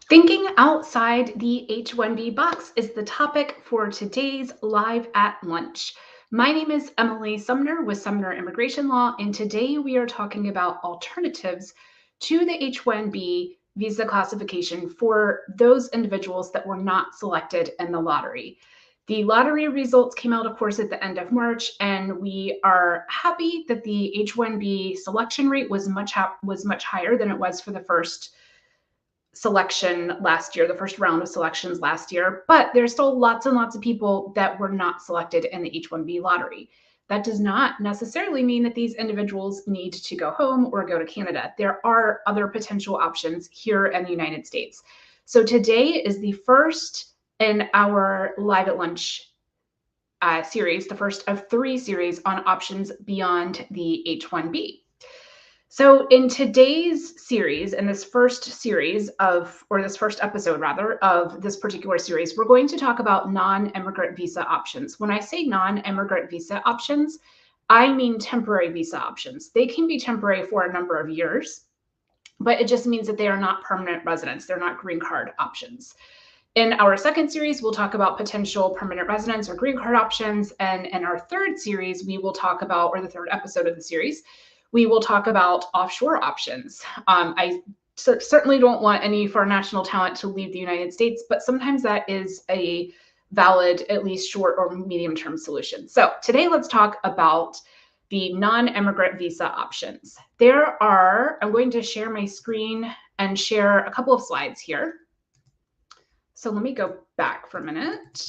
Thinking outside the H-1B box is the topic for today's Live at Lunch. My name is Emily Sumner with Sumner Immigration Law, and today we are talking about alternatives to the H-1B visa classification for those individuals that were not selected in the lottery. The lottery results came out, of course, at the end of March, and we are happy that the H-1B selection rate was much higher than it was for the first selection last year, the first round of selections last year, but there's still lots and lots of people that were not selected in the H-1B lottery. That does not necessarily mean that these individuals need to go home or go to Canada. There are other potential options here in the United States. So today is the first in our Live at Lunch series, the first of 3 series on options beyond the H-1B. So in today's series, in this first series of, or this first episode rather, of this particular series, we're going to talk about non-immigrant visa options. When I say non-immigrant visa options, I mean temporary visa options. They can be temporary for a number of years, but it just means that they are not permanent residents. They're not green card options. In our second series, we'll talk about potential permanent residence or green card options. And in our third series, we will talk about, or the third episode of the series, we will talk about offshore options. I certainly don't want any foreign national talent to leave the United States, but sometimes that is a valid, at least short or medium-term solution. So today, let's talk about the non-immigrant visa options. I'm going to share my screen and share a couple of slides here. So let me go back for a minute.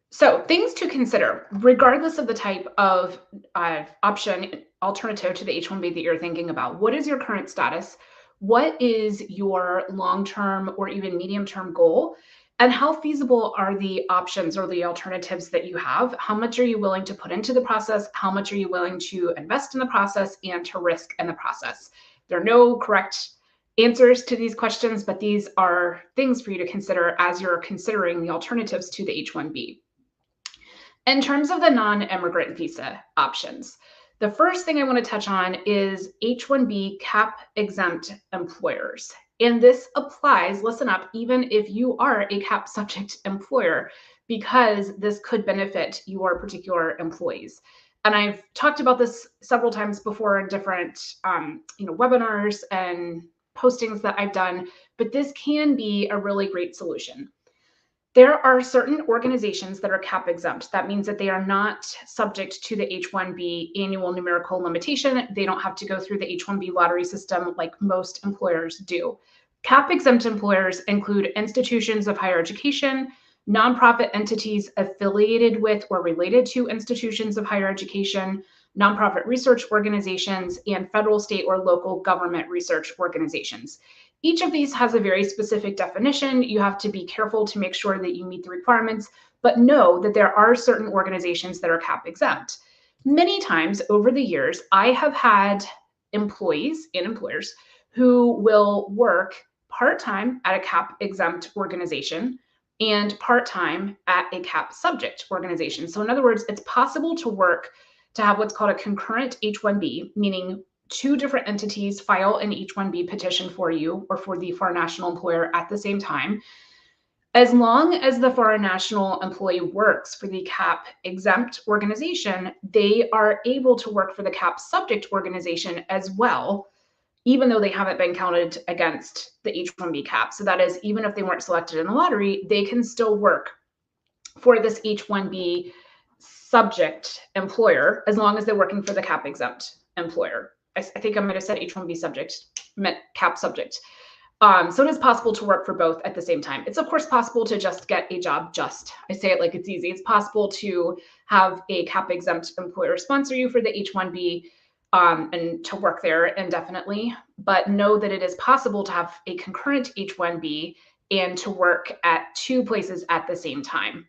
So things to consider, regardless of the type of option alternative to the H-1B that you're thinking about. What is your current status? What is your long-term or even medium-term goal? And how feasible are the options or the alternatives that you have? How much are you willing to put into the process? How much are you willing to invest in the process and to risk in the process? There are no correct answers to these questions, but these are things for you to consider as you're considering the alternatives to the H-1B. In terms of the non-immigrant visa options, the first thing I want to touch on is H-1B cap exempt employers. And this applies, listen up, even if you are a cap subject employer, because this could benefit your particular employees. And I've talked about this several times before in different webinars and postings that I've done, but this can be a really great solution. There are certain organizations that are cap exempt. That means that they are not subject to the H-1B annual numerical limitation. They don't have to go through the H-1B lottery system like most employers do. Cap exempt employers include institutions of higher education, nonprofit entities affiliated with or related to institutions of higher education, nonprofit research organizations, and federal, state, or local government research organizations. Each of these has a very specific definition. You have to be careful to make sure that you meet the requirements, but know that there are certain organizations that are cap exempt. Many times over the years, I have had employees and employers who will work part-time at a cap exempt organization and part-time at a cap subject organization. So in other words, it's possible to have what's called a concurrent H-1B, meaning 2 different entities file an H-1B petition for you or for the foreign national employer at the same time. As long as the foreign national employee works for the cap exempt organization, they are able to work for the cap subject organization as well, even though they haven't been counted against the H-1B cap. So that is, even if they weren't selected in the lottery, they can still work for this H-1B subject employer as long as they're working for the cap exempt employer. I think I might have said H-1B subject, meant cap subject. So it is possible to work for both at the same time. It's of course possible to just get a job I say it like it's easy. It's possible to have a cap exempt employer sponsor you for the H-1B and to work there indefinitely, but know that it is possible to have a concurrent H-1B and to work at 2 places at the same time.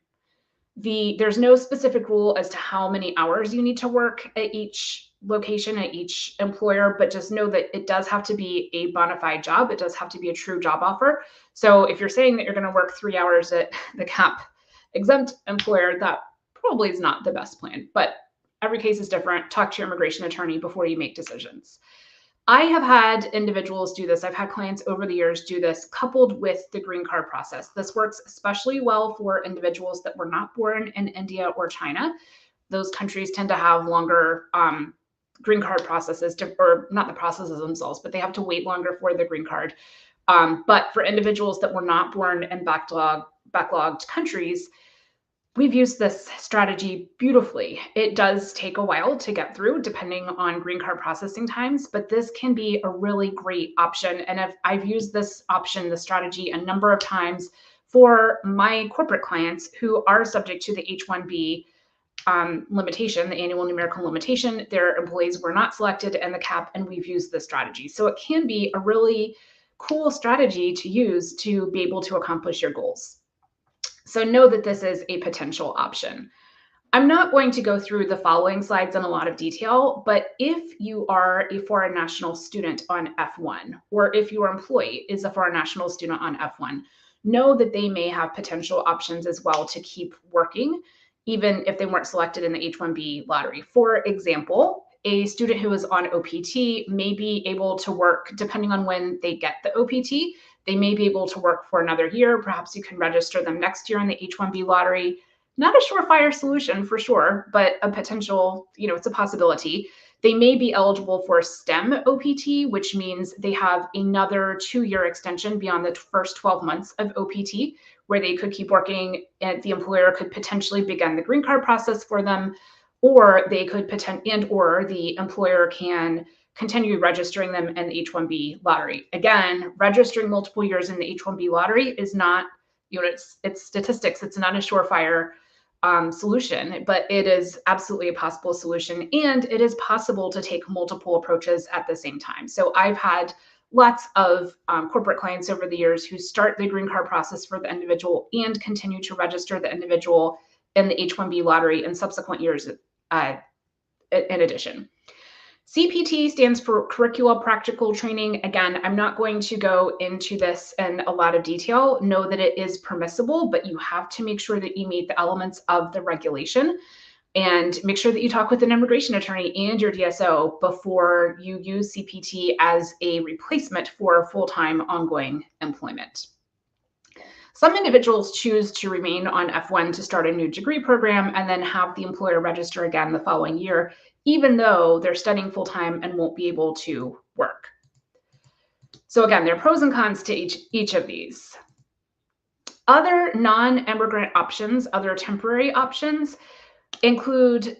There's no specific rule as to how many hours you need to work at each location, at each employer, but just know that it does have to be a bona fide job. It does have to be a true job offer. So if you're saying that you're going to work 3 hours at the cap exempt employer, that probably is not the best plan, but every case is different. Talk to your immigration attorney before you make decisions. I have had individuals do this. I've had clients over the years do this coupled with the green card process. This works especially well for individuals that were not born in India or China. Those countries tend to have longer green card processes, or not the processes themselves, but they have to wait longer for the green card. But for individuals that were not born in backlogged countries, we've used this strategy beautifully. It does take a while to get through depending on green card processing times, but this can be a really great option. And I've used this option, the strategy, a number of times for my corporate clients who are subject to the H-1B limitation, the annual numerical limitation. Their employees were not selected in the cap, and we've used this strategy. So it can be a really cool strategy to use to be able to accomplish your goals. So know that this is a potential option. I'm not going to go through the following slides in a lot of detail, but if you are a foreign national student on F1, or if your employee is a foreign national student on F1, know that they may have potential options as well to keep working, even if they weren't selected in the H-1B lottery. For example, a student who is on OPT may be able to work, depending on when they get the OPT, they may be able to work for another year. Perhaps you can register them next year in the H-1B lottery. Not a surefire solution for sure, but a potential, it's a possibility. They may be eligible for STEM OPT, which means they have another 2-year extension beyond the first 12 months of OPT, where they could keep working and the employer could potentially begin the green card process for them, or they could or the employer can continue registering them in the H-1B lottery. Again, registering multiple years in the H-1B lottery is not, it's statistics. It's not a surefire solution, but it is absolutely a possible solution. And it is possible to take multiple approaches at the same time. So I've had lots of corporate clients over the years who start the green card process for the individual and continue to register the individual in the H-1B lottery in subsequent years in addition. CPT stands for Curricular Practical Training. Again, I'm not going to go into this in a lot of detail. Know that it is permissible, but you have to make sure that you meet the elements of the regulation and make sure that you talk with an immigration attorney and your DSO before you use CPT as a replacement for full-time ongoing employment. Some individuals choose to remain on F1 to start a new degree program and then have the employer register again the following year, even though they're studying full-time and won't be able to work. So again, there are pros and cons to each of these. Other non-immigrant options, other temporary options, include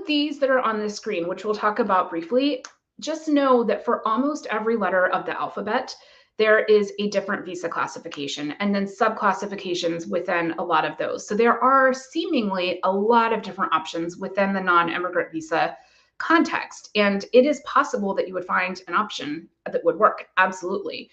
these that are on the screen, which we'll talk about briefly. Just know that for almost every letter of the alphabet, there is a different visa classification and then subclassifications within a lot of those. So there are seemingly a lot of different options within the non-immigrant visa context. And it is possible that you would find an option that would work, absolutely.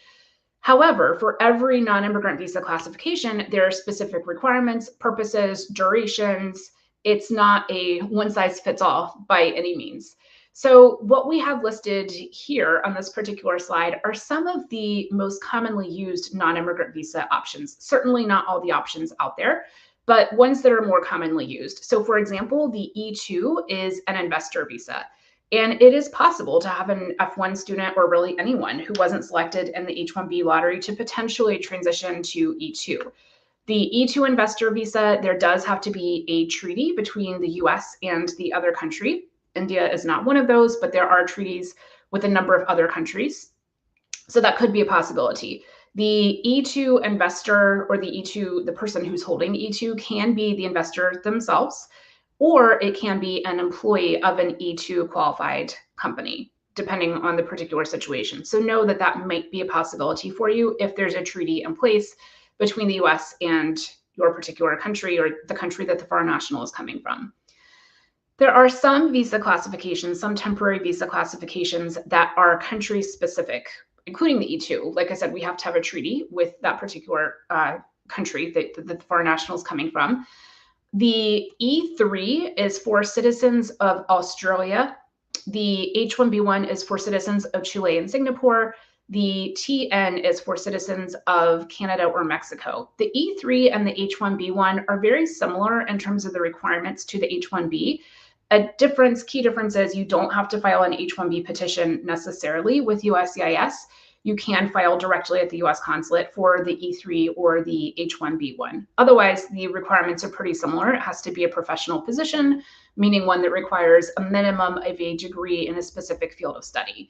However, for every non-immigrant visa classification, there are specific requirements, purposes, durations. It's not a one-size-fits-all by any means. So what we have listed here on this particular slide are some of the most commonly used non-immigrant visa options. Certainly not all the options out there, but ones that are more commonly used. So for example, the E2 is an investor visa. And it is possible to have an F1 student, or really anyone who wasn't selected in the H-1B lottery, to potentially transition to E2. The E2 investor visa, there does have to be a treaty between the US and the other country. India is not one of those, but there are treaties with a number of other countries. So that could be a possibility. The E2 investor, or the person who's holding E2, can be the investor themselves, or it can be an employee of an E2 qualified company, depending on the particular situation. So know that that might be a possibility for you if there's a treaty in place between the US and your particular country, or the country that the foreign national is coming from. There are some visa classifications, some temporary visa classifications that are country specific, including the E2. Like I said, we have to have a treaty with that particular country that the foreign national is coming from. The E3 is for citizens of Australia. The H-1B1 is for citizens of Chile and Singapore. The TN is for citizens of Canada or Mexico. The E3 and the H-1B1 are very similar in terms of the requirements to the H-1B. Key difference is you don't have to file an H-1B petition necessarily with USCIS. You can file directly at the US consulate for the E3 or the H-1B one. Otherwise, the requirements are pretty similar. It has to be a professional position, meaning one that requires a minimum of a degree in a specific field of study.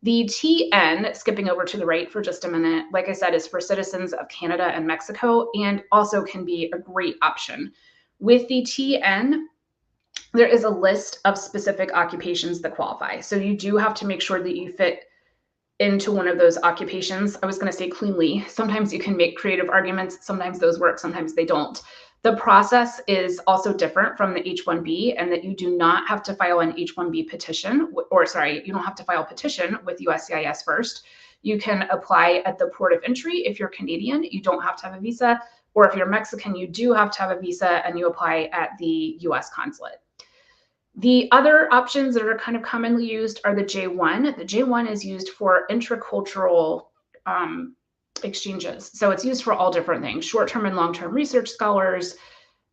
The TN, skipping over to the right for just a minute, like I said, is for citizens of Canada and Mexico, and also can be a great option. With the TN, there is a list of specific occupations that qualify. So you do have to make sure that you fit into one of those occupations. I was going to say cleanly. Sometimes you can make creative arguments. Sometimes those work, sometimes they don't. The process is also different from the H-1B, and that you do not have to file an H-1B petition, you don't have to file a petition with USCIS first. You can apply at the port of entry. If you're Canadian, you don't have to have a visa, or if you're Mexican, you do have to have a visa and you apply at the US consulate. The other options that are kind of commonly used are the J1. The J1 is used for intracultural exchanges. So it's used for all different things, short-term and long-term research scholars,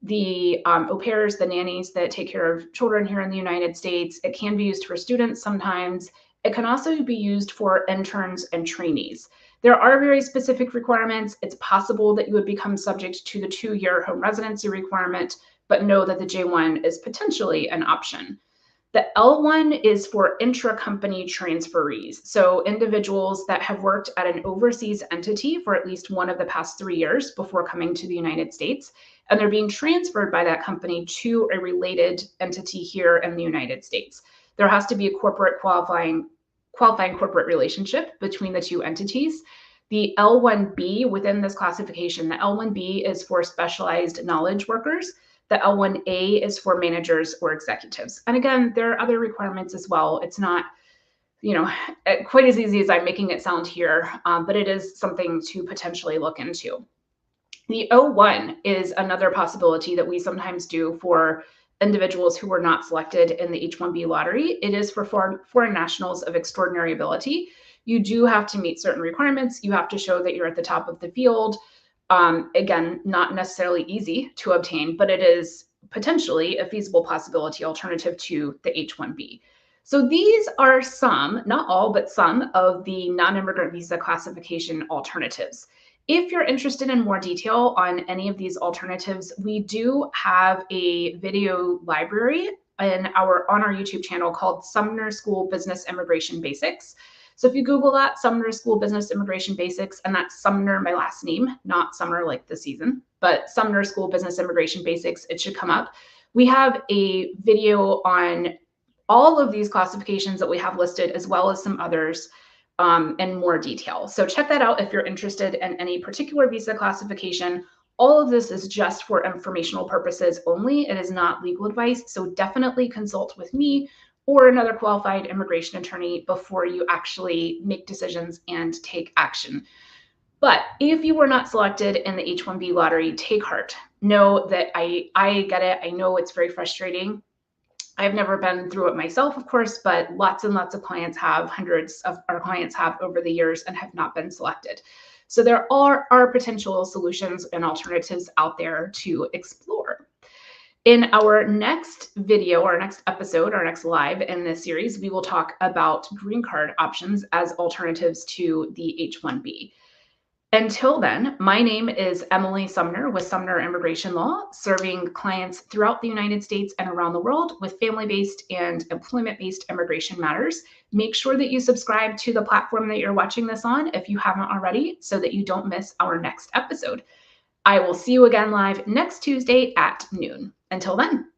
the au pairs, the nannies that take care of children here in the United States. It can be used for students sometimes. It can also be used for interns and trainees. There are very specific requirements. It's possible that you would become subject to the 2-year home residency requirement, but know that the J1 is potentially an option. The L1 is for intra-company transferees. So individuals that have worked at an overseas entity for at least one of the past 3 years before coming to the United States, and they're being transferred by that company to a related entity here in the United States. There has to be a qualifying corporate relationship between the two entities. The L1B within this classification, the L1B is for specialized knowledge workers. The L1A is for managers or executives. And again, there are other requirements as well. It's not, quite as easy as I'm making it sound here, but it is something to potentially look into. The O1 is another possibility that we sometimes do for individuals who were not selected in the H-1B lottery. It is for foreign nationals of extraordinary ability. You do have to meet certain requirements. You have to show that you're at the top of the field. Again, not necessarily easy to obtain, but it is potentially a feasible possibility alternative to the H-1B. So these are some, not all, but some of the non-immigrant visa classification alternatives. If you're interested in more detail on any of these alternatives, we do have a video library on our YouTube channel called Sumner School Business Immigration Basics. So if you Google that, Sumner School Business Immigration Basics, and that's Sumner, my last name, not summer like the season, but Sumner School Business Immigration Basics, it should come up. We have a video on all of these classifications that we have listed, as well as some others in more detail. So check that out if you're interested in any particular visa classification. All of this is just for informational purposes only. It is not legal advice. So definitely consult with me or another qualified immigration attorney before you actually make decisions and take action. But if you were not selected in the H-1B lottery, take heart. Know that I get it. I know it's very frustrating. I've never been through it myself, of course, but lots and lots of clients have, hundreds of our clients have over the years and have not been selected. So there are potential solutions and alternatives out there to explore. In our next video, our next episode, our next live in this series, we will talk about green card options as alternatives to the H-1B. Until then, my name is Emily Sumner with Sumner Immigration Law, serving clients throughout the United States and around the world with family-based and employment-based immigration matters. Make sure that you subscribe to the platform that you're watching this on if you haven't already, so that you don't miss our next episode. I will see you again live next Tuesday at noon. Until then.